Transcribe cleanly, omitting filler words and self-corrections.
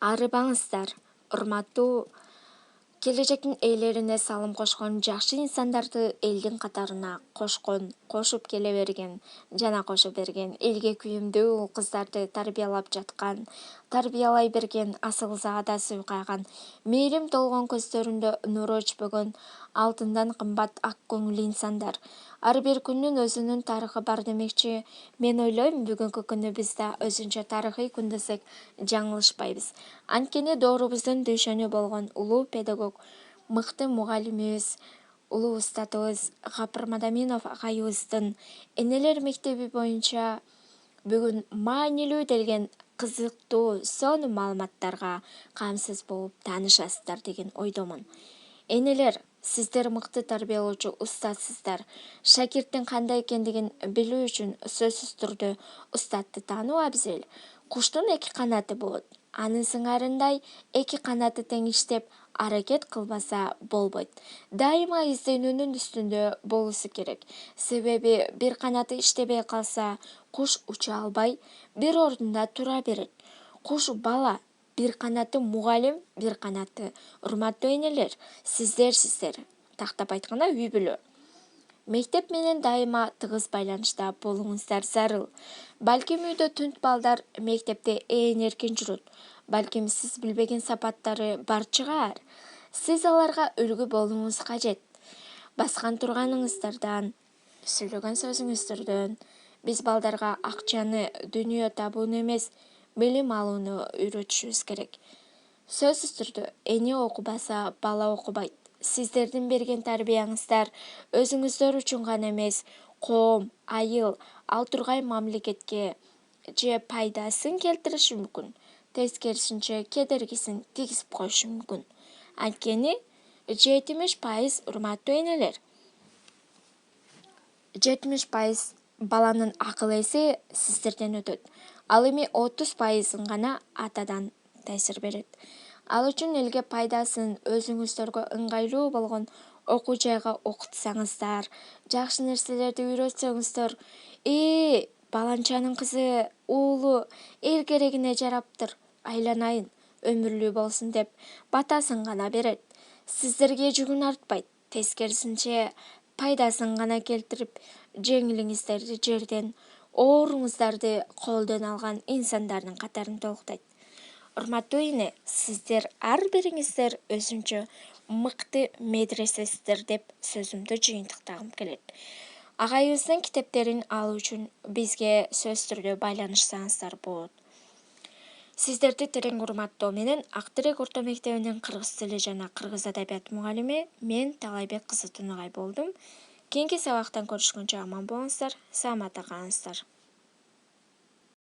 Арыбаңыздар, урматтуу келечектин ээлерине салым кошкон жакшы инсандарды элдин катарына кошуп келе берген жана кошо берген элге күйүмдүү кыздарды тарбиялай берген асыл сүйкайган, мээрим толгон көздөрүндө нур өчпөгөн, алтындан кымбат ак көңүл инсандар. Ар бир күндүн өзүнүн тарыхы бар демекчи, мен ойлойм бүгүнкү күнү биз да өзүнчө тарыхый күн десек жаңылышпайбыз. Анткени доорубуздун дөшөнү болгон улуу педагог, мыкты мугалимибиз, улуу устатыбыз Гапар Мадаминов агайыбыздын энелер мектеби боюнча бүгүн маанилүү делген кызыктуу сонун маалыматтарга камсыз болуп таанышасыздар деген ойдомун. Энелер, сиздер мыкты тарбиялоочу устатсыздар. Шакирттин кандай экендигин билүү үчүн сөзсүз түрдө устатты таануу абзел. Куштун эки канаты болот. Анын сыңарындай эки канаты тең иштеп, аракет кылбаса болбойт. Дайыма изденүүнүн үстүндө болуусу керек. Себеби бир канаты иштебей калса, куш уча албай, бир ордунда тура берет. Куш бала, бир канаты мугалим, бир канаты урматтуу энелер, сиздер, тактап айтканда үй бүлө. Мектеп менен дайыма тыгыз байланышта болуңуздар зарыл. Балким үйдө түнт балдар мектепте эркин жүрөт. Балким сиз билбеген сапаттары бар чыгар. Сиз аларга үлгү болуңуз кажет. Баскан турганыңыздардан, сүйлөгөн сөзүңүздөрдөн биз балдарга акчаны дүнүйө табууну эмес, билим алууну үйрөтүшүбүз керек. Сөзсүз түрдө эне окубаса бала окубайт. Сиздердин берген тарбияңыздар өзүңүздөр үчүн гана эмес, коом, айыл, ал тургай мамлекетке же пайдасын келтириши мүмкүн, тескерисинче кедергисин тийгизип коюшу мүмкүн. Анткени 70% урматтуу энелер, 70% баланын акыл эси сиздерден өтөт. Ал эми 30%ын гана атадан таасир берет. Ал үчүн элге пайдасын, өзүңүздөргө ыңгайлуу болгон окуу жайга окутсаңыздар, жакшы нерселерди үйрөтсөңүздөр, баланчанын кызы, уулу эл керегине жараптыр, айланайын, өмүрлүү болсун деп батасын гана берет. Сиздерге жүгүн артпайт, тескерисинче пайдасын гана келтирип, жеңилиңиздерди жерден, ооруңуздарды колдон алган инсандардын катарын толуктайт. Урматтуу эне, сиздер ар бириңиздер өзүнчө мыкты медресесиздер деп сөзүмдү жыйынтыктагым келет. Агайыбыздын китептерин алуу үчүн бизге сөзсүз түрдө байланышсаңыздар болот. Сиздерди терең урматтоо менен Ак Терек орто мектебинин кыргыз тили жана кыргыз адабият мугалими мен Талайбек кызы Тунагай болдум. Кийинки сабактан көрүшкөнчө аман болуңуздар, саламатта калыңыздар.